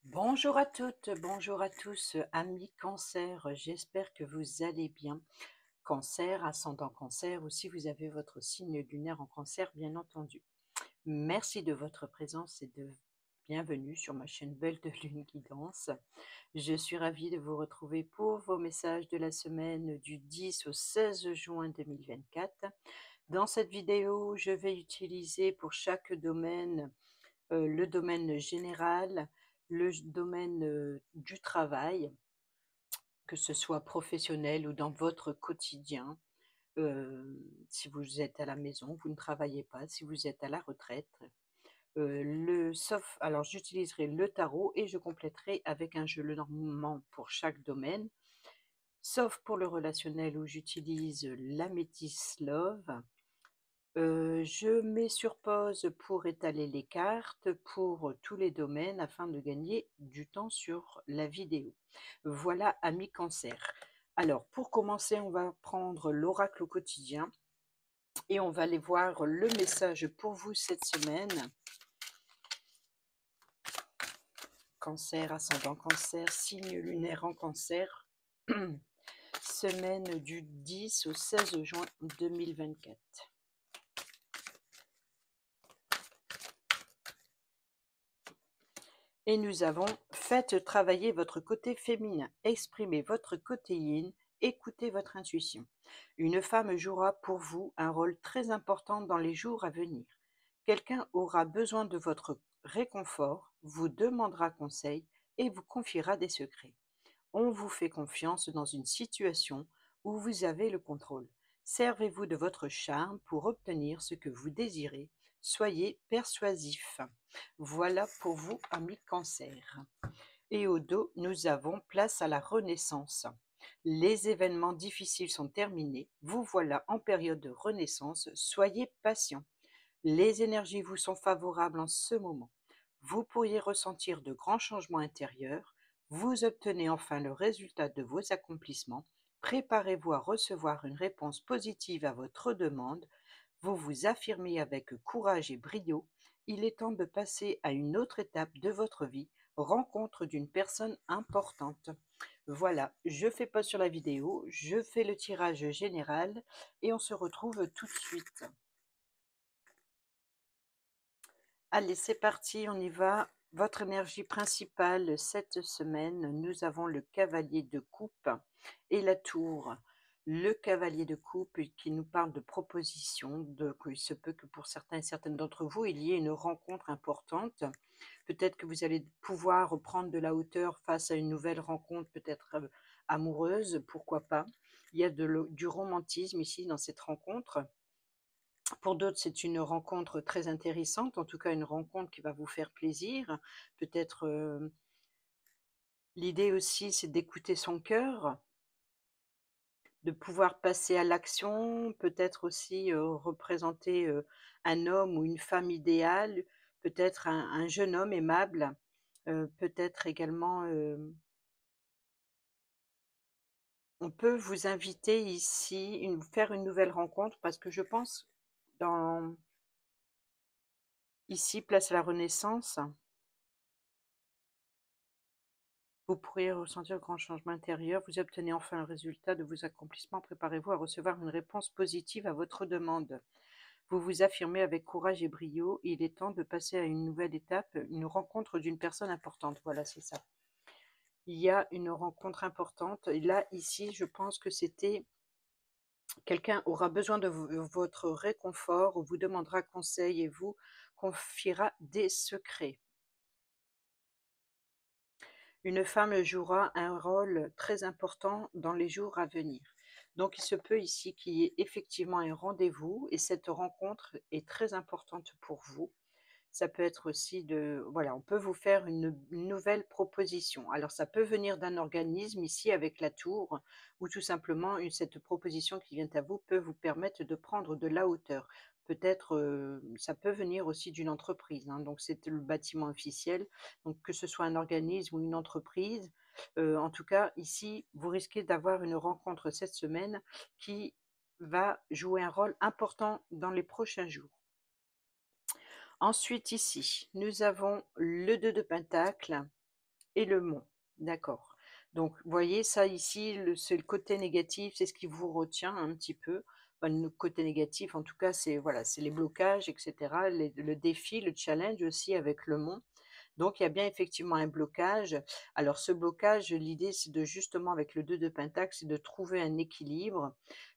Bonjour à toutes, bonjour à tous, amis Cancer, j'espère que vous allez bien. Cancer, ascendant Cancer, ou si vous avez votre signe lunaire en Cancer, bien entendu. Merci de votre présence et de bienvenue sur ma chaîne Belle de Lune Guidance. Je suis ravie de vous retrouver pour vos messages de la semaine du 10 au 16 juin 2024. Dans cette vidéo, je vais utiliser pour chaque domaine le domaine général, domaine du travail, que ce soit professionnel ou dans votre quotidien. Si vous êtes à la maison, vous ne travaillez pas, si vous êtes à la retraite. Sauf, alors j'utiliserai le tarot et je compléterai avec un jeu Lenormand pour chaque domaine, sauf pour le relationnel où j'utilise l'améthyste Love. Je mets sur pause pour étaler les cartes pour tous les domaines afin de gagner du temps sur la vidéo. Voilà, amis Cancer. Alors, pour commencer, on va prendre l'oracle au quotidien et on va aller voir le message pour vous cette semaine. Cancer, ascendant Cancer, signe lunaire en Cancer, semaine du 10 au 16 juin 2024. Et nous avons « Faites travailler votre côté féminin, exprimez votre côté yin, écoutez votre intuition. Une femme jouera pour vous un rôle très important dans les jours à venir. Quelqu'un aura besoin de votre réconfort, vous demandera conseil et vous confiera des secrets. On vous fait confiance dans une situation où vous avez le contrôle. Servez-vous de votre charme pour obtenir ce que vous désirez. Soyez persuasif. » Voilà pour vous, amis Cancer. Et au dos, nous avons place à la renaissance. Les événements difficiles sont terminés. Vous voilà en période de renaissance. Soyez patient. Les énergies vous sont favorables en ce moment. Vous pourriez ressentir de grands changements intérieurs. Vous obtenez enfin le résultat de vos accomplissements. Préparez-vous à recevoir une réponse positive à votre demande. Vous vous affirmez avec courage et brio. Il est temps de passer à une autre étape de votre vie, rencontre d'une personne importante. Voilà, je fais pause sur la vidéo, je fais le tirage général et on se retrouve tout de suite. Allez, c'est parti, on y va. Votre énergie principale cette semaine, nous avons le cavalier de coupe et la tour. Le cavalier de coupe qui nous parle de propositions, qu'il se peut que pour certains et certaines d'entre vous, il y ait une rencontre importante. Peut-être que vous allez pouvoir prendre de la hauteur face à une nouvelle rencontre, peut-être amoureuse, pourquoi pas. Il y a du romantisme ici dans cette rencontre. Pour d'autres, c'est une rencontre très intéressante, en tout cas une rencontre qui va vous faire plaisir. Peut-être l'idée aussi, c'est d'écouter son cœur, de pouvoir passer à l'action, peut-être aussi représenter un homme ou une femme idéale, peut-être un jeune homme aimable, peut-être également, on peut vous inviter ici, faire une nouvelle rencontre, parce que je pense, dans ici, place à la Renaissance, vous pourriez ressentir de grands changements intérieurs. Vous obtenez enfin le résultat de vos accomplissements. Préparez-vous à recevoir une réponse positive à votre demande. Vous vous affirmez avec courage et brio. Il est temps de passer à une nouvelle étape, une rencontre d'une personne importante. Voilà, c'est ça. Il y a une rencontre importante. Et là, ici, je pense que c'était quelqu'un aura besoin de votre réconfort, ou vous demandera conseil et vous confiera des secrets. Une femme jouera un rôle très important dans les jours à venir. Donc, il se peut ici qu'il y ait effectivement un rendez-vous et cette rencontre est très importante pour vous. Ça peut être aussi voilà, on peut vous faire une nouvelle proposition. Alors, ça peut venir d'un organisme ici avec la tour, ou tout simplement cette proposition qui vient à vous peut vous permettre de prendre de la hauteur. Peut-être, ça peut venir aussi d'une entreprise, hein, donc c'est le bâtiment officiel. Donc que ce soit un organisme ou une entreprise, en tout cas ici, vous risquez d'avoir une rencontre cette semaine qui va jouer un rôle important dans les prochains jours. Ensuite ici, nous avons le 2 de Pentacle et le mont. D'accord. Donc, vous voyez, ça ici, c'est le côté négatif, c'est ce qui vous retient un petit peu. Enfin, le côté négatif, en tout cas, c'est voilà, c'est les blocages, etc. Le défi, le challenge aussi avec le mont. Donc, il y a bien effectivement un blocage. Alors, ce blocage, l'idée, c'est de justement, avec le 2 de Pentacle, c'est de trouver un équilibre.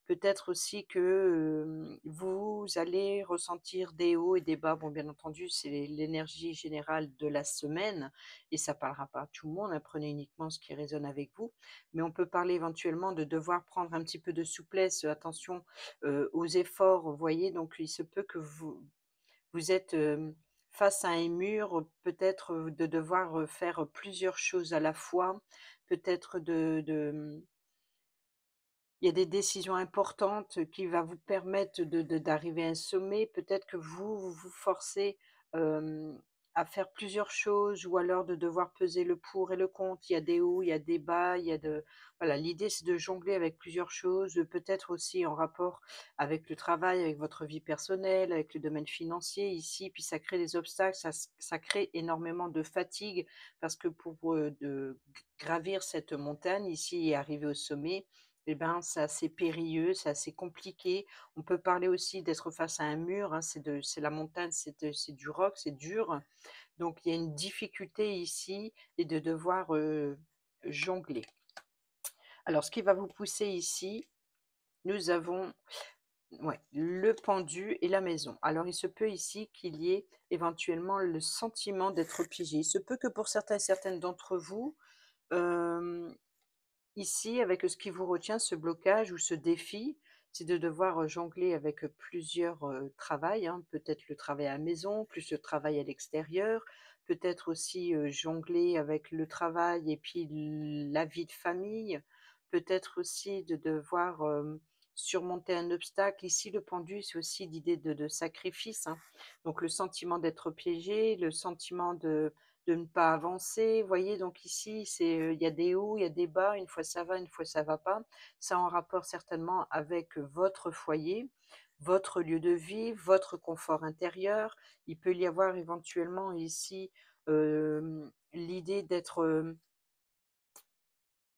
Peut-être aussi que vous allez ressentir des hauts et des bas. Bon, bien entendu, c'est l'énergie générale de la semaine et ça parlera pas à tout le monde. Apprenez uniquement ce qui résonne avec vous. Mais on peut parler éventuellement de devoir prendre un petit peu de souplesse. Attention aux efforts, vous voyez. Donc, il se peut que vous êtes, face à un mur, peut-être, de devoir, faire plusieurs choses à la fois, peut-être il y a des décisions importantes qui va vous permettre d'arriver à un sommet. Peut-être que vous vous forcez, hem, à faire plusieurs choses ou alors de devoir peser le pour et le contre. Il y a des hauts, il y a des bas, il y a de voilà, l'idée c'est de jongler avec plusieurs choses, peut-être aussi en rapport avec le travail, avec votre vie personnelle, avec le domaine financier ici, puis ça crée des obstacles, ça crée énormément de fatigue parce que pour, de gravir cette montagne ici et arriver au sommet, eh ben, c'est assez périlleux, c'est assez compliqué. On peut parler aussi d'être face à un mur, hein, c'est la montagne, c'est du roc, c'est dur. Donc il y a une difficulté ici et de devoir, jongler. Alors ce qui va vous pousser ici, nous avons ouais, le pendu et la maison. Alors il se peut ici qu'il y ait éventuellement le sentiment d'être piégé. Il se peut que pour certains et certaines d'entre vous, hem ici, avec ce qui vous retient, ce blocage ou ce défi, c'est de devoir, jongler avec, plusieurs, travails, hein. Peut-être le travail à la maison, plus le travail à l'extérieur. Peut-être aussi, jongler avec le travail et puis la vie de famille. Peut-être aussi de devoir, surmonter un obstacle. Ici, le pendu, c'est aussi l'idée de sacrifice, hein. Donc le sentiment d'être piégé, le sentiment de ne pas avancer. Vous voyez? Donc ici, il y a des hauts, il y a des bas, une fois ça va, une fois ça va pas. Ça en rapport certainement avec votre foyer, votre lieu de vie, votre confort intérieur. Il peut y avoir éventuellement ici, l'idée d'être,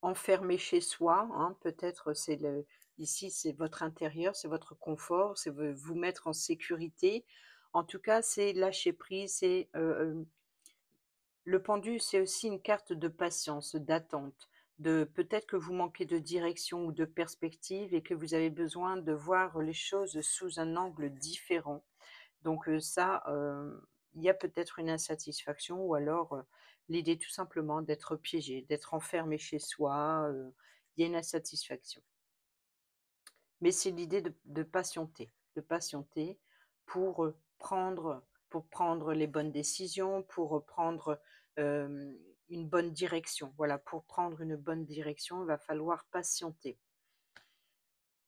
enfermé chez soi, hein. Peut-être c'est le ici, c'est votre intérieur, c'est votre confort, c'est vous mettre en sécurité. En tout cas, c'est lâcher prise, c'est, le pendu, c'est aussi une carte de patience, d'attente, de peut-être que vous manquez de direction ou de perspective et que vous avez besoin de voir les choses sous un angle différent. Donc ça, il y a peut-être une insatisfaction ou alors, l'idée tout simplement d'être piégé, d'être enfermé chez soi, il y a une insatisfaction. Mais c'est l'idée de patienter pour, prendre les bonnes décisions, pour, prendre, hem, une bonne direction. Voilà, pour prendre une bonne direction, il va falloir patienter.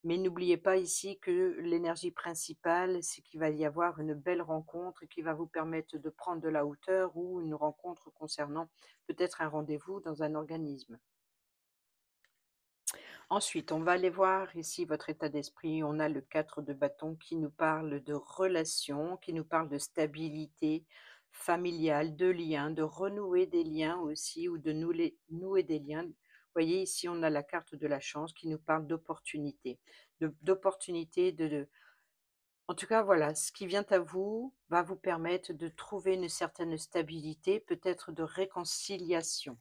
Mais n'oubliez pas ici que l'énergie principale, c'est qu'il va y avoir une belle rencontre qui va vous permettre de prendre de la hauteur ou une rencontre concernant peut-être un rendez-vous dans un organisme. Ensuite, on va aller voir ici votre état d'esprit. On a le 4 de bâton qui nous parle de relations, qui nous parle de stabilité familiale, de liens, de renouer des liens aussi ou de nouer des liens. Vous voyez, ici, on a la carte de la chance qui nous parle d'opportunités, d'opportunités, en tout cas, voilà, ce qui vient à vous va vous permettre de trouver une certaine stabilité, peut-être de réconciliation.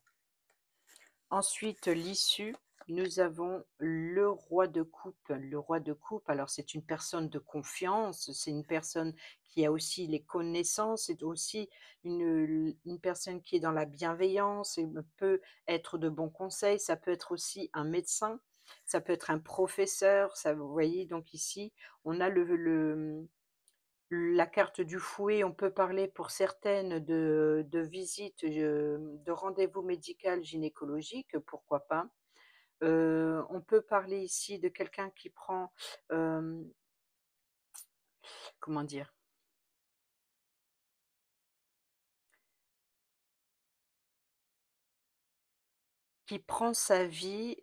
Ensuite, l'issue, nous avons le roi de coupe. Le roi de coupe, alors c'est une personne de confiance, c'est une personne qui a aussi les connaissances, c'est aussi une personne qui est dans la bienveillance et peut être de bons conseils. Ça peut être aussi un médecin, ça peut être un professeur, ça, vous voyez, donc ici, on a la carte du fouet. On peut parler pour certaines de visites, de rendez-vous médical gynécologique, pourquoi pas. On peut parler ici de quelqu'un qui prend, hem, comment dire? Qui prend sa vie,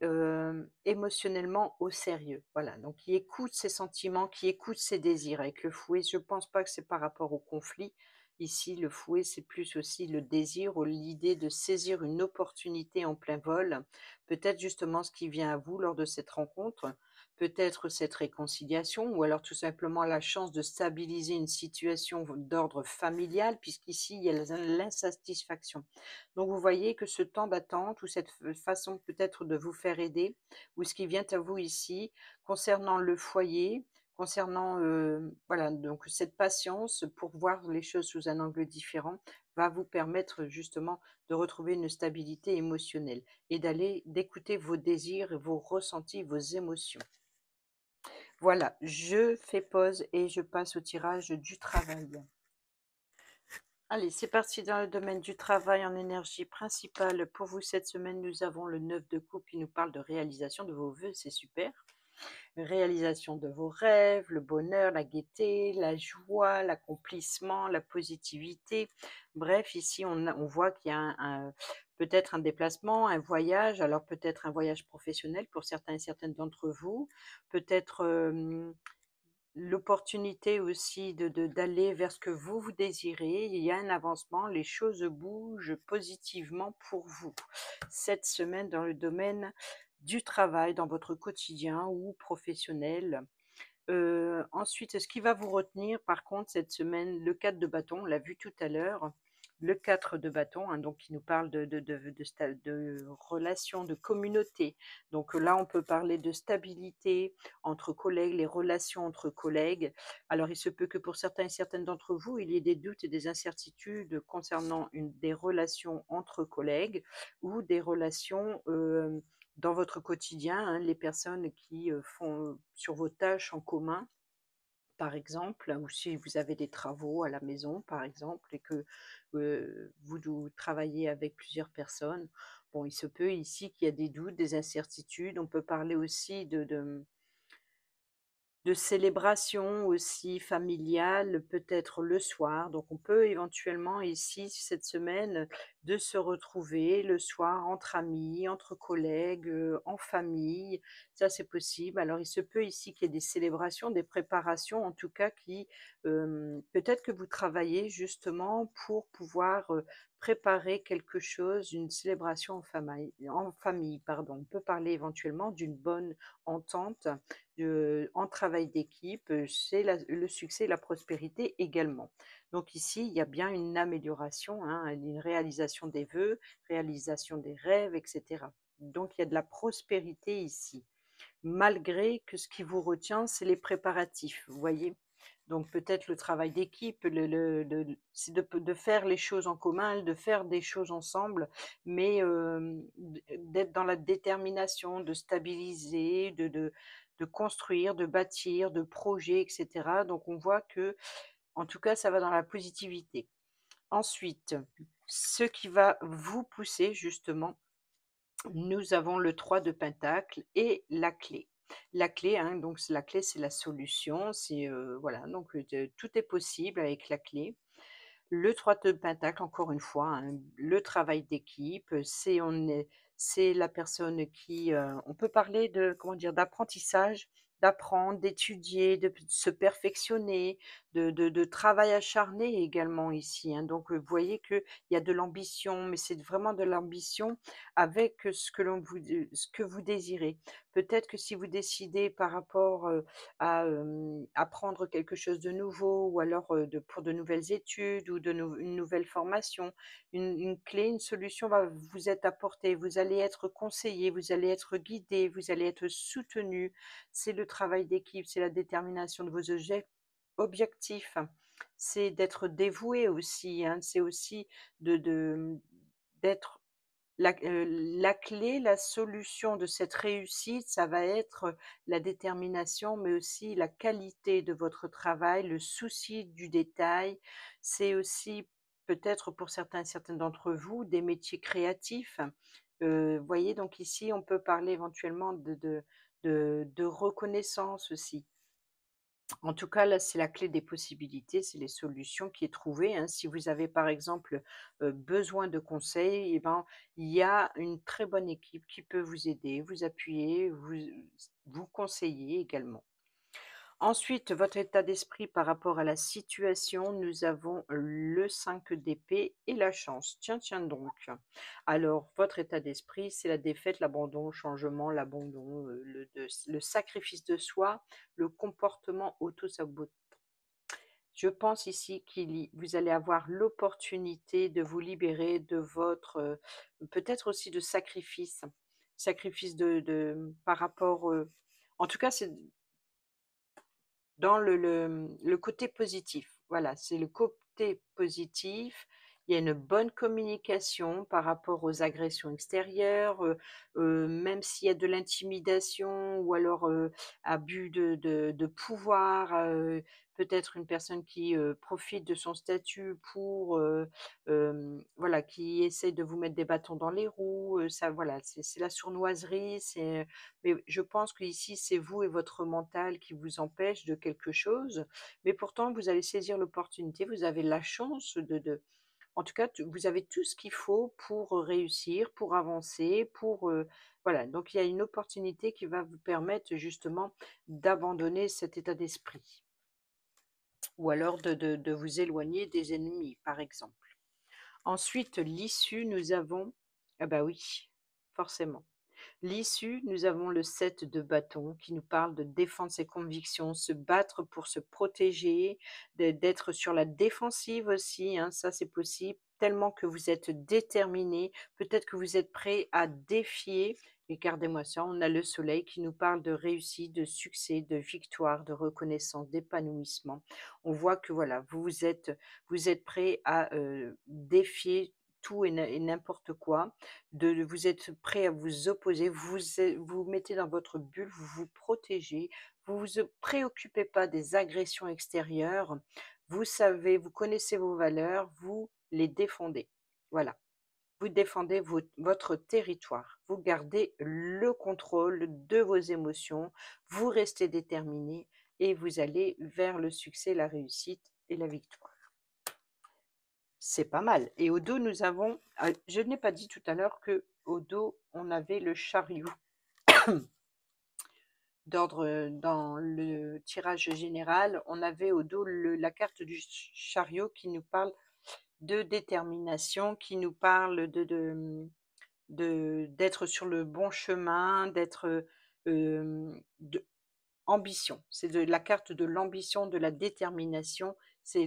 émotionnellement au sérieux. Voilà, donc qui écoute ses sentiments, qui écoute ses désirs. Avec le fouet, je pense pas que c'est par rapport au conflit, Ici, le fouet, c'est plus aussi le désir ou l'idée de saisir une opportunité en plein vol. Peut-être justement ce qui vient à vous lors de cette rencontre, peut-être cette réconciliation ou alors tout simplement la chance de stabiliser une situation d'ordre familial, puisqu'ici, il y a l'insatisfaction. Donc vous voyez que ce temps d'attente ou cette façon peut-être de vous faire aider, ou ce qui vient à vous ici concernant le foyer, concernant, voilà, donc cette patience pour voir les choses sous un angle différent, va vous permettre justement de retrouver une stabilité émotionnelle et d'écouter vos désirs, vos ressentis, vos émotions. Voilà, je fais pause et je passe au tirage du travail. Allez, c'est parti dans le domaine du travail en énergie principale. Pour vous, cette semaine, nous avons le 9 de coupe qui nous parle de réalisation de vos vœux, c'est super. Réalisation de vos rêves, le bonheur, la gaieté, la joie, l'accomplissement, la positivité. Bref, ici, on voit qu'il y a peut-être un déplacement, un voyage, alors peut-être un voyage professionnel pour certains et certaines d'entre vous, peut-être l'opportunité aussi d'aller vers ce que vous désirez. Il y a un avancement, les choses bougent positivement pour vous. Cette semaine dans le domaine du travail, dans votre quotidien ou professionnel. Ensuite, ce qui va vous retenir par contre cette semaine, le 4 de bâton, on l'a vu tout à l'heure. Le 4 de bâton, hein, donc qui nous parle de relations, de communauté. Donc là, on peut parler de stabilité entre collègues, les relations entre collègues. Alors, il se peut que pour certains et certaines d'entre vous, il y ait des doutes et des incertitudes concernant des relations entre collègues ou des relations dans votre quotidien, hein, les personnes qui font sur vos tâches en commun, par exemple, ou si vous avez des travaux à la maison, par exemple, et que vous travaillez avec plusieurs personnes. Bon, il se peut ici qu'il y a des doutes, des incertitudes. On peut parler aussi de célébration aussi familiale, peut-être le soir. Donc on peut éventuellement ici, cette semaine, de se retrouver le soir entre amis, entre collègues, en famille. Ça, c'est possible. Alors il se peut ici qu'il y ait des célébrations, des préparations, en tout cas qui, peut-être que vous travaillez justement pour pouvoir, préparer quelque chose, une célébration en famille, pardon. On peut parler éventuellement d'une bonne entente en travail d'équipe, c'est le succès et la prospérité également. Donc ici, il y a bien une amélioration, hein, une réalisation des vœux, réalisation des rêves, etc. Donc il y a de la prospérité ici, malgré que ce qui vous retient, c'est les préparatifs, vous voyez? Donc peut-être le travail d'équipe, c'est de faire les choses en commun, de faire des choses ensemble, mais d'être dans la détermination, de stabiliser, de construire, de bâtir, de projet, etc. Donc on voit que, en tout cas, ça va dans la positivité. Ensuite, ce qui va vous pousser justement, nous avons le 3 de pentacle et la clé. La clé, hein, donc la clé, c'est la solution, c'est, voilà, donc tout est possible avec la clé. Le 3 de pentacle, encore une fois, hein, le travail d'équipe, c'est la personne qui, on peut parler de, comment dire? D'apprentissage, d'apprendre, d'étudier, de se perfectionner, de travail acharné également ici, hein. Donc, vous voyez qu'il y a de l'ambition, mais c'est vraiment de l'ambition avec, ce que vous désirez. Peut-être que si vous décidez par rapport, à, apprendre quelque chose de nouveau ou alors, pour de nouvelles études ou une nouvelle formation. Une clé, une solution va vous être apportée, vous allez être conseillé, vous allez être guidé, vous allez être soutenu. C'est le travail d'équipe, c'est la détermination de vos objectifs, c'est d'être dévoué aussi, hein, c'est aussi d'être la clé, la solution de cette réussite, ça va être la détermination, mais aussi la qualité de votre travail, le souci du détail. C'est aussi peut-être pour certains et certaines d'entre vous des métiers créatifs. Voyez, donc ici, on peut parler éventuellement de reconnaissance aussi. En tout cas, là, c'est la clé des possibilités, c'est les solutions qui est trouvée, hein. Si vous avez, par exemple, besoin de conseils, eh ben, il y a une très bonne équipe qui peut vous aider, vous appuyer, vous conseiller également. Ensuite, votre état d'esprit par rapport à la situation, nous avons le 5 d'épée et la chance. Tiens, tiens donc. Alors, votre état d'esprit, c'est la défaite, l'abandon, le changement, l'abandon, le sacrifice de soi, le comportement auto-saboteur. Je pense ici vous allez avoir l'opportunité de vous libérer de votre, peut-être aussi de sacrifice. Sacrifice par rapport, en tout cas, c'est dans le côté positif. Voilà, c'est le côté positif. Il y a une bonne communication par rapport aux agressions extérieures, même s'il y a de l'intimidation ou alors, abus de pouvoir, peut-être une personne qui, profite de son statut pour, voilà, qui essaie de vous mettre des bâtons dans les roues, ça voilà, c'est la sournoiserie, mais je pense qu'ici, c'est vous et votre mental qui vous empêche de quelque chose, mais pourtant vous allez saisir l'opportunité, vous avez la chance en tout cas, vous avez tout ce qu'il faut pour réussir, pour avancer, voilà, donc il y a une opportunité qui va vous permettre justement d'abandonner cet état d'esprit ou alors de vous éloigner des ennemis, par exemple. Ensuite, l'issue, nous avons ah bah oui, forcément. L'issue, nous avons le 7 de bâton qui nous parle de défendre ses convictions, se battre pour se protéger, d'être sur la défensive aussi, hein, ça c'est possible, tellement que vous êtes déterminé, peut-être que vous êtes prêt à défier. Regardez-moi ça, on a le soleil qui nous parle de réussite, de succès, de victoire, de reconnaissance, d'épanouissement. On voit que voilà, vous êtes prêt à défier tout et n'importe quoi, vous êtes prêt à vous opposer, vous mettez dans votre bulle, vous vous protégez, vous vous préoccupez pas des agressions extérieures, vous savez, vous connaissez vos valeurs, vous les défendez. Voilà, vous défendez votre territoire, vous gardez le contrôle de vos émotions, vous restez déterminé et vous allez vers le succès, la réussite et la victoire. C'est pas mal et au dos, nous avons je n'ai pas dit tout à l'heure que au dos, on avait le chariot dans le tirage général, on avait au dos la carte du chariot qui nous parle de détermination, qui nous parle d'être sur le bon chemin, d'être, de ambition. C'est de la carte de l'ambition, de la détermination. C'est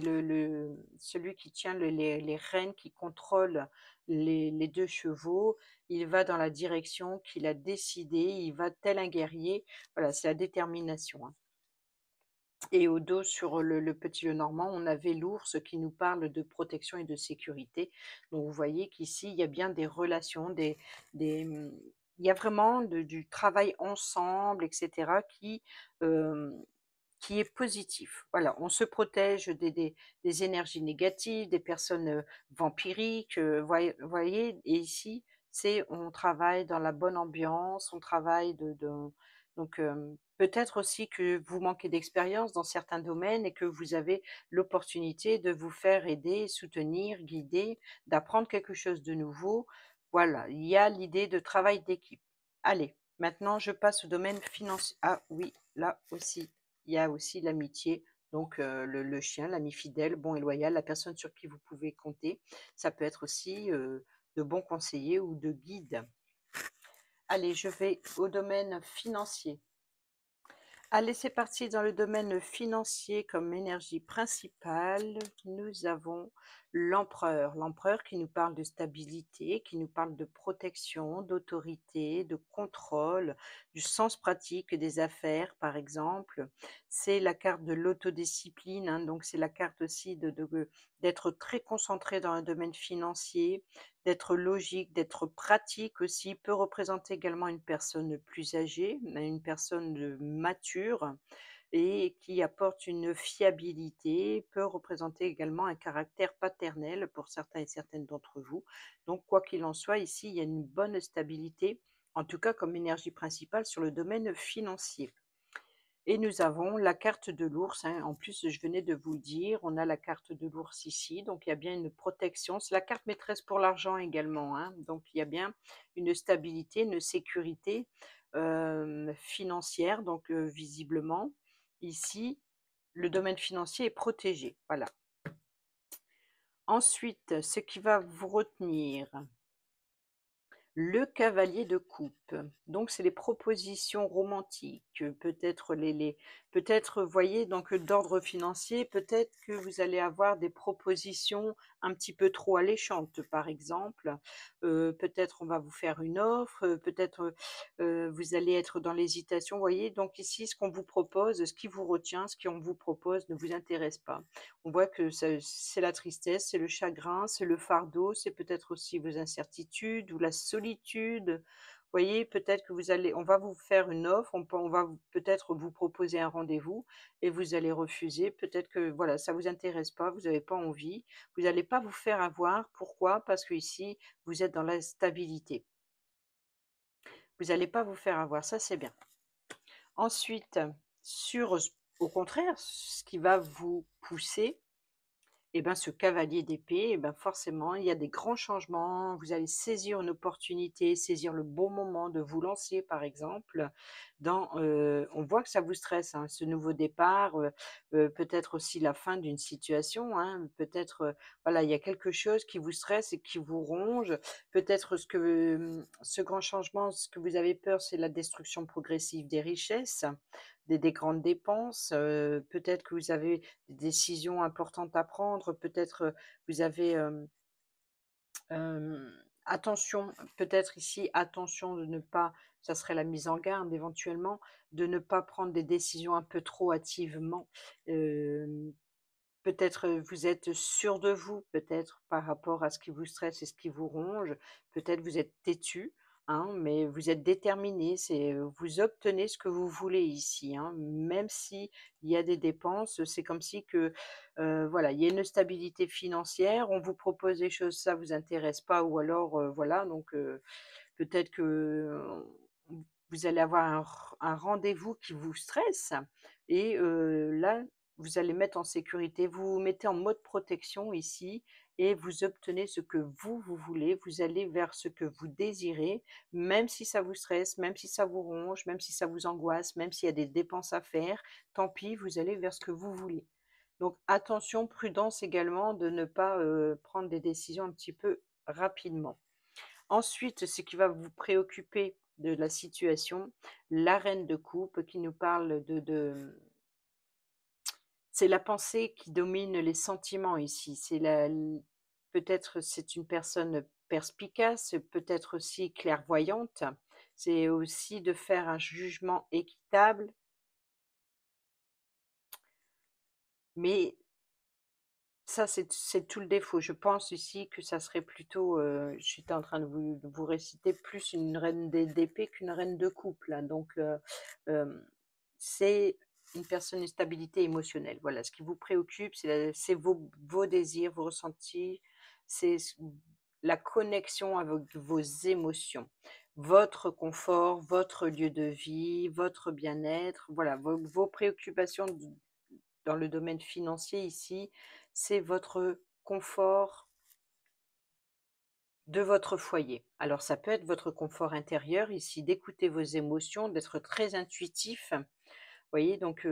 celui qui tient les rênes, qui contrôle les 2 chevaux. Il va dans la direction qu'il a décidée, il va tel un guerrier. Voilà, c'est la détermination, hein. Et au dos, sur le petit Lenormand, on avait l'ours qui nous parle de protection et de sécurité. Donc vous voyez qu'ici, il y a bien des relations, des, il y a vraiment du travail ensemble, et cetera, hem, qui est positif. Voilà, on se protège des énergies négatives, des personnes, vampiriques, voyez? Et ici, on travaille dans la bonne ambiance, on travaille donc peut-être aussi que vous manquez d'expérience dans certains domaines et que vous avez l'opportunité de vous faire aider, soutenir, guider, d'apprendre quelque chose de nouveau. Voilà, il y a l'idée de travail d'équipe. Allez, maintenant je passe au domaine financier. Ah oui, là aussi, il y a aussi l'amitié, donc le chien, l'ami fidèle, bon et loyal, la personne sur qui vous pouvez compter. Ça peut être aussi, de bons conseillers ou de guides. Allez, je vais au domaine financier. Allez, c'est parti dans le domaine financier comme énergie principale. Nous avons l'empereur. L'empereur qui nous parle de stabilité, qui nous parle de protection, d'autorité, de contrôle, du sens pratique des affaires, par exemple. C'est la carte de l'autodiscipline, hein, donc c'est la carte aussi d'être très concentré dans un domaine financier, d'être logique, d'être pratique aussi, peut représenter également une personne plus âgée, mais une personne mature et qui apporte une fiabilité, peut représenter également un caractère paternel pour certains et certaines d'entre vous. Donc quoi qu'il en soit, ici, il y a une bonne stabilité, en tout cas comme énergie principale sur le domaine financier. Et nous avons la carte de l'ours, hein. En plus, je venais de vous le dire, on a la carte de l'ours ici, donc il y a bien une protection. C'est la carte maîtresse pour l'argent également, hein. Donc il y a bien une stabilité, une sécurité financière, donc visiblement. ici, le domaine financier est protégé, voilà. Ensuite, ce qui va vous retenir, le cavalier de coupe, donc c'est les propositions romantiques, peut-être peut-être, voyez, donc d'ordre financier, peut-être que vous allez avoir des propositions un petit peu trop alléchantes, par exemple. Peut-être on va vous faire une offre, peut-être, vous allez être dans l'hésitation, voyez? Donc ici, ce qu'on vous propose, ce qui vous retient, ce qu'on vous propose ne vous intéresse pas. On voit que c'est la tristesse, c'est le chagrin, c'est le fardeau, c'est peut-être aussi vos incertitudes ou la solitude. Vous voyez, peut-être que on va vous faire une offre, on va peut-être vous proposer un rendez-vous et vous allez refuser. Peut-être que voilà, ça vous intéresse pas, vous n'avez pas envie, vous n'allez pas vous faire avoir. Pourquoi? Parce que ici, vous êtes dans la stabilité. Vous n'allez pas vous faire avoir, ça c'est bien. Ensuite, au contraire, ce qui va vous pousser, et ben, ce cavalier d'épée, et ben, forcément, il y a des grands changements. Vous allez saisir une opportunité, saisir le bon moment de vous lancer, par exemple. On voit que ça vous stresse, hein, ce nouveau départ, peut-être aussi la fin d'une situation, hein. Peut-être, voilà, il y a quelque chose qui vous stresse et qui vous ronge. Peut-être ce grand changement, ce que vous avez peur, c'est la destruction progressive des richesses, des grandes dépenses. Peut-être que vous avez des décisions importantes à prendre, peut-être, vous avez, attention, peut-être ici, attention de ne pas, ça serait la mise en garde éventuellement, de ne pas prendre des décisions un peu trop hâtivement. Hem, Peut-être, vous êtes sûr de vous, peut-être par rapport à ce qui vous stresse et ce qui vous ronge. Peut-être vous êtes têtu, hein, mais vous êtes déterminé. Vous obtenez ce que vous voulez ici, hein. Même s'il y a des dépenses, c'est comme si que, voilà, il y a une stabilité financière, on vous propose des choses, ça vous intéresse pas ou alors, voilà, donc peut-être que, vous allez avoir un rendez-vous qui vous stresse et là, vous allez mettre en sécurité, vous vous mettez en mode protection ici et vous obtenez ce que vous voulez. Vous allez vers ce que vous désirez, même si ça vous stresse, même si ça vous ronge, même si ça vous angoisse, même s'il y a des dépenses à faire, tant pis, vous allez vers ce que vous voulez. Donc attention, prudence également de ne pas, prendre des décisions un petit peu rapidement. Ensuite, ce qui va vous préoccuper de la situation, la reine de coupe qui nous parle c'est la pensée qui domine les sentiments ici. Peut-être c'est une personne perspicace, peut-être aussi clairvoyante. C'est aussi de faire un jugement équitable, mais ça, c'est tout le défaut. Je pense ici que ça serait plutôt, j'étais en train de vous réciter plus une reine d'épée qu'une reine de coupe là, donc hem, c'est une personne, une stabilité émotionnelle. Voilà, ce qui vous préoccupe, c'est vos désirs, vos ressentis, c'est la connexion avec vos émotions, votre confort, votre lieu de vie, votre bien-être, voilà, vos préoccupations dans le domaine financier ici, c'est votre confort de votre foyer. Alors ça peut être votre confort intérieur ici, d'écouter vos émotions, d'être très intuitif. Vous voyez, donc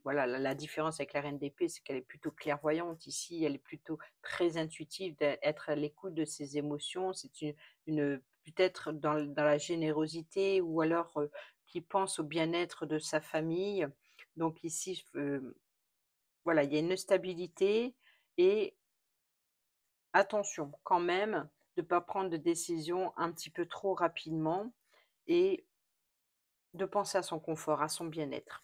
voilà, la différence avec la reine d'épée, c'est qu'elle est plutôt clairvoyante. Ici, elle est plutôt très intuitive, d'être à l'écoute de ses émotions. C'est peut-être dans la générosité ou alors qui pense au bien-être de sa famille. Donc ici, voilà, il y a une stabilité et attention quand même de ne pas prendre de décisions un petit peu trop rapidement et de penser à son confort, à son bien-être.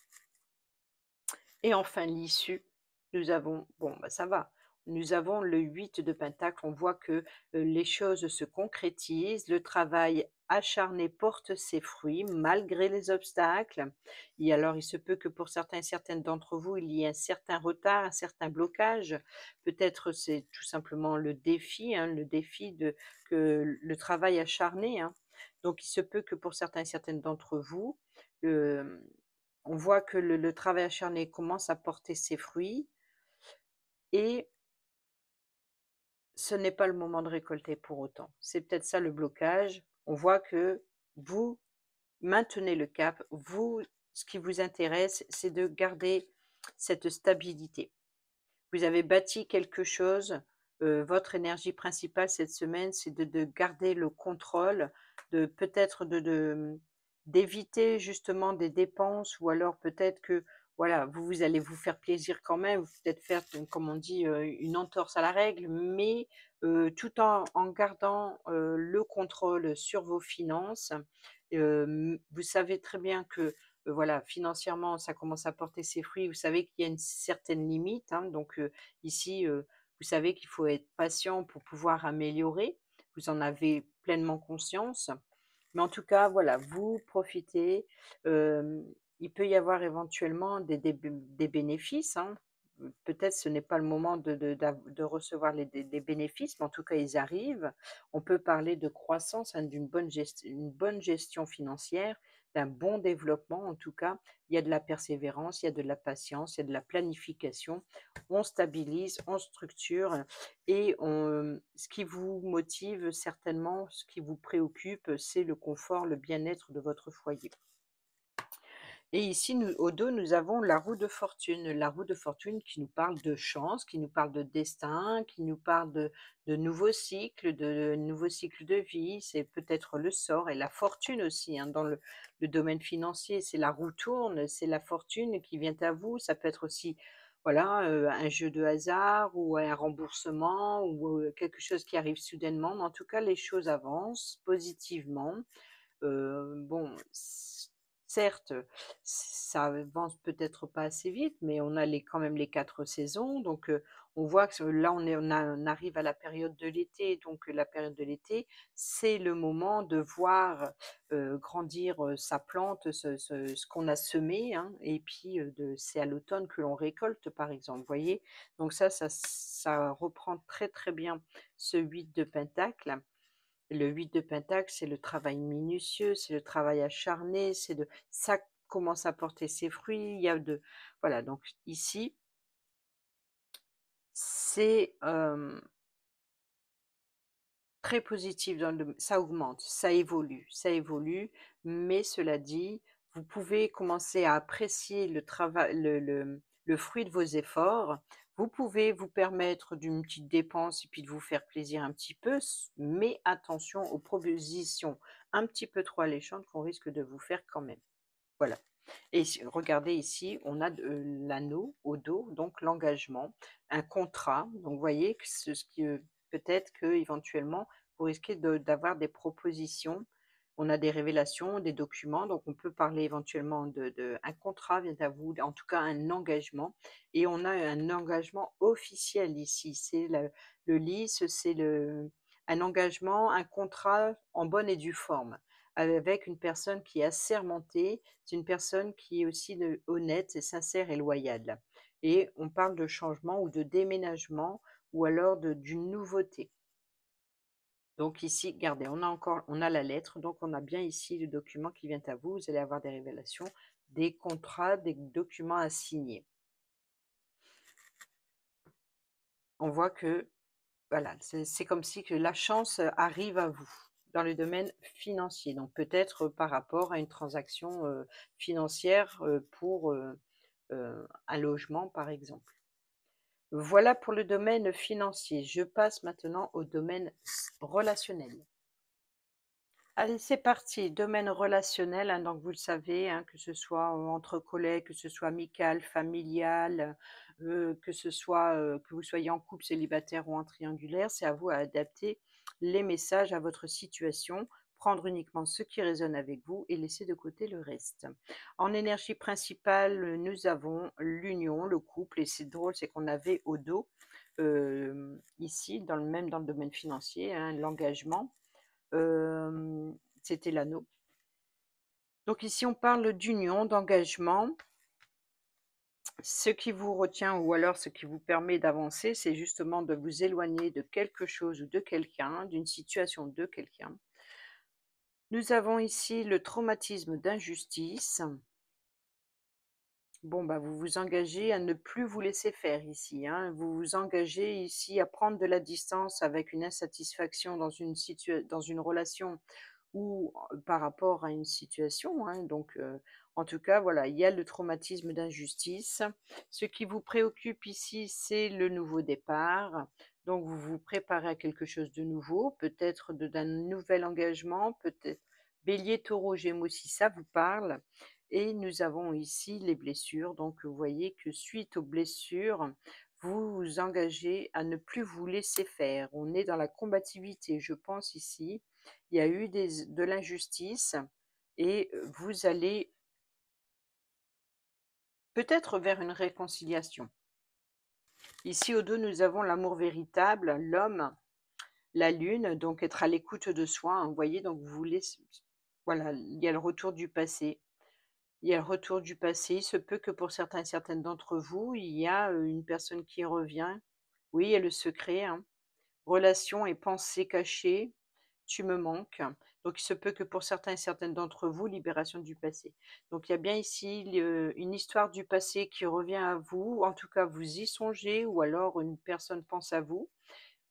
Et enfin l'issue, nous avons bon, bah, ça va, nous avons le 8 de pentacle, on voit que, les choses se concrétisent, le travail acharné porte ses fruits malgré les obstacles et alors il se peut que pour certains et certaines d'entre vous, il y ait un certain retard, un certain blocage. Peut-être c'est tout simplement le défi, hein, le défi de que le travail acharné, hein. Donc il se peut que pour certains et certaines d'entre vous, on voit que le travail acharné commence à porter ses fruits et ce n'est pas le moment de récolter pour autant. C'est peut-être ça le blocage. On voit que vous maintenez le cap, vous ce qui vous intéresse, c'est de garder cette stabilité. Vous avez bâti quelque chose, votre énergie principale cette semaine, c'est de garder le contrôle, de peut-être d'éviter justement des dépenses ou alors peut-être que, voilà, vous allez vous faire plaisir quand même, peut-être faire, comme on dit, une entorse à la règle, mais tout en gardant, le contrôle sur vos finances. Vous savez très bien que, voilà, financièrement, ça commence à porter ses fruits. Vous savez qu'il y a une certaine limite, hein, donc ici, vous savez qu'il faut être patient pour pouvoir améliorer. Vous en avez pleinement conscience. Mais en tout cas, voilà, vous profitez. Hem, il peut y avoir éventuellement des bénéfices, hein. Peut-être ce n'est pas le moment de recevoir des bénéfices, mais en tout cas, ils arrivent. On peut parler de croissance, hein, une bonne gestion financière, d'un bon développement en tout cas. Il y a de la persévérance, il y a de la patience, il y a de la planification. On stabilise, on structure et ce qui vous motive certainement, ce qui vous préoccupe, c'est le confort, le bien-être de votre foyer. Et ici, au dos, nous avons la roue de fortune. La roue de fortune qui nous parle de chance, qui nous parle de destin, qui nous parle de nouveaux cycles de vie. C'est peut-être le sort et la fortune aussi, hein, dans le domaine financier. C'est la roue tourne, c'est la fortune qui vient à vous. Ça peut être aussi, voilà, un jeu de hasard ou un remboursement ou quelque chose qui arrive soudainement. Mais en tout cas, les choses avancent positivement. Bon, certes, ça avance peut-être pas assez vite, mais on a quand même les 4 saisons, donc on voit que là, on arrive à la période de l'été, donc la période de l'été, c'est le moment de voir, grandir, sa plante, ce qu'on a semé, hein, et puis, c'est à l'automne que l'on récolte, par exemple, vous voyez? Donc ça reprend très, très bien ce 8 de pentacle. Le 8 de pentacle, c'est le travail minutieux, c'est le travail acharné, ça commence à porter ses fruits, il y a de voilà, donc ici, c'est, très positif dans le ça augmente, ça évolue, mais cela dit, vous pouvez commencer à apprécier le travail le fruit de vos efforts. Vous pouvez vous permettre d'une petite dépense et puis de vous faire plaisir un petit peu, mais attention aux propositions un petit peu trop alléchantes qu'on risque de vous faire quand même. Voilà. Et regardez ici, on a l'anneau au dos, donc l'engagement, un contrat. Donc vous voyez que ce qui peut-être que éventuellement vous risquez d'avoir des propositions. On a des révélations, des documents, donc on peut parler éventuellement un contrat vient à vous, en tout cas un engagement. Et on a un engagement officiel ici. C'est le LIS, c'est un engagement, un contrat en bonne et due forme avec une personne qui est assermentée, c'est une personne qui est aussi honnête et sincère et loyale. Et on parle de changement ou de déménagement ou alors d'une nouveauté. Donc ici, regardez, on a la lettre, donc on a bien ici le document qui vient à vous. Vous allez avoir des révélations, des contrats, des documents à signer. On voit que voilà, c'est comme si que la chance, arrive à vous dans le domaine financier. Donc peut-être par rapport à une transaction, financière, pour, un logement, par exemple. Voilà pour le domaine financier. Je passe maintenant au domaine relationnel. Allez, c'est parti, domaine relationnel, hein, donc vous le savez, hein, que ce soit, entre collègues, que ce soit amical, familial, que ce soit, que vous soyez en couple, célibataire ou en triangulaire, c'est à vous à adapter les messages à votre situation, prendre uniquement ce qui résonne avec vous et laisser de côté le reste. En énergie principale, nous avons l'union, le couple et c'est drôle, c'est qu'on avait au dos, ici dans le domaine financier, hein, l'engagement. C'était l'anneau. Donc ici, on parle d'union, d'engagement. Ce qui vous retient ou alors ce qui vous permet d'avancer, c'est justement de vous éloigner de quelque chose ou de quelqu'un, d'une situation de quelqu'un. Nous avons ici le traumatisme d'injustice. Bon, bah, vous vous engagez à ne plus vous laisser faire ici, hein. Vous vous engagez ici à prendre de la distance avec une insatisfaction dans une relation ou par rapport à une situation, hein. Donc, en tout cas, voilà, il y a le traumatisme d'injustice. Ce qui vous préoccupe ici, c'est le nouveau départ. Donc, vous vous préparez à quelque chose de nouveau, peut-être d'un nouvel engagement, peut-être Bélier, Taureau, Gémeaux, si ça vous parle. Et nous avons ici les blessures. Donc, vous voyez que suite aux blessures, vous vous engagez à ne plus vous laisser faire. On est dans la combativité, je pense ici. Il y a eu de l'injustice et vous allez peut-être vers une réconciliation. Ici, au dos, nous avons l'amour véritable, l'homme, la lune, donc être à l'écoute de soi, hein, vous voyez, donc vous voulez, voilà, il y a le retour du passé. Il y a le retour du passé. Il se peut que pour certains et certaines d'entre vous, il y a une personne qui revient. Oui, il y a le secret, hein. Relations et pensées cachées, tu me manques. Donc il se peut que pour certains et certaines d'entre vous, libération du passé. Donc il y a bien ici une histoire du passé qui revient à vous, en tout cas vous y songez ou alors une personne pense à vous.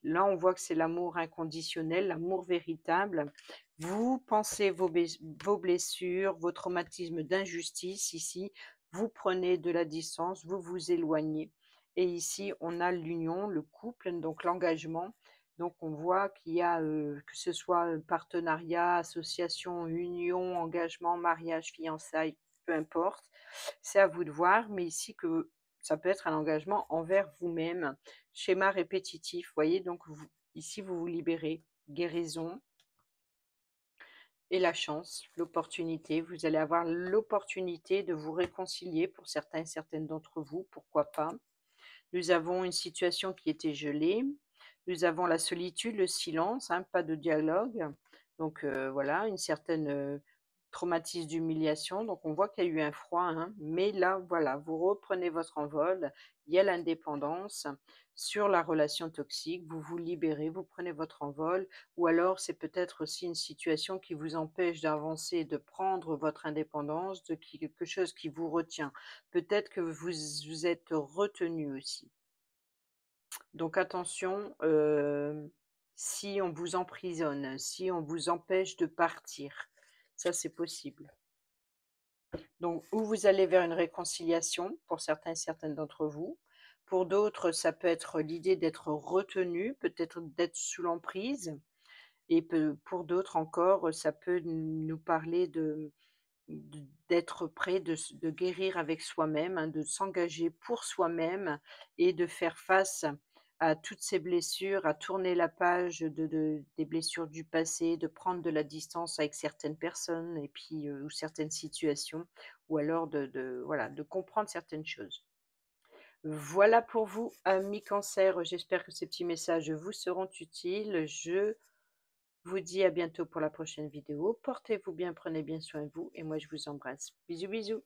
Là, on voit que c'est l'amour inconditionnel, l'amour véritable. Vous pensez vos blessures, vos traumatismes d'injustice ici, vous prenez de la distance, vous vous éloignez. Et ici, on a l'union, le couple, donc l'engagement. Donc on voit qu'il y a, que ce soit, partenariat, association, union, engagement, mariage, fiançailles, peu importe. C'est à vous de voir, mais ici que ça peut être un engagement envers vous-même. Schéma répétitif, vous voyez? Donc ici, vous vous libérez. Guérison et la chance, l'opportunité. Vous allez avoir l'opportunité de vous réconcilier pour certains et certaines d'entre vous, pourquoi pas. Nous avons une situation qui était gelée. Nous avons la solitude, le silence, hein, pas de dialogue. Donc voilà, une certaine traumatisme d'humiliation. Donc on voit qu'il y a eu un froid, hein, mais là, voilà, vous reprenez votre envol. Il y a l'indépendance sur la relation toxique. Vous vous libérez, vous prenez votre envol. Ou alors c'est peut-être aussi une situation qui vous empêche d'avancer, de prendre votre indépendance, de quelque chose qui vous retient. Peut-être que vous êtes retenu aussi. Donc attention, si on vous emprisonne, si on vous empêche de partir, ça c'est possible. Donc ou vous allez vers une réconciliation pour certains et certaines d'entre vous. Pour d'autres, ça peut être l'idée d'être retenu, peut-être d'être sous l'emprise et pour d'autres encore, ça peut nous parler d'être prêt, de guérir avec soi-même, hein, de s'engager pour soi-même et de faire face à toutes ces blessures, à tourner la page des blessures du passé, de prendre de la distance avec certaines personnes et puis, ou certaines situations ou alors voilà, de comprendre certaines choses. Voilà pour vous, amis Cancer, j'espère que ces petits messages vous seront utiles. Je vous dis à bientôt pour la prochaine vidéo. Portez-vous bien, prenez bien soin de vous et moi je vous embrasse. Bisous bisous.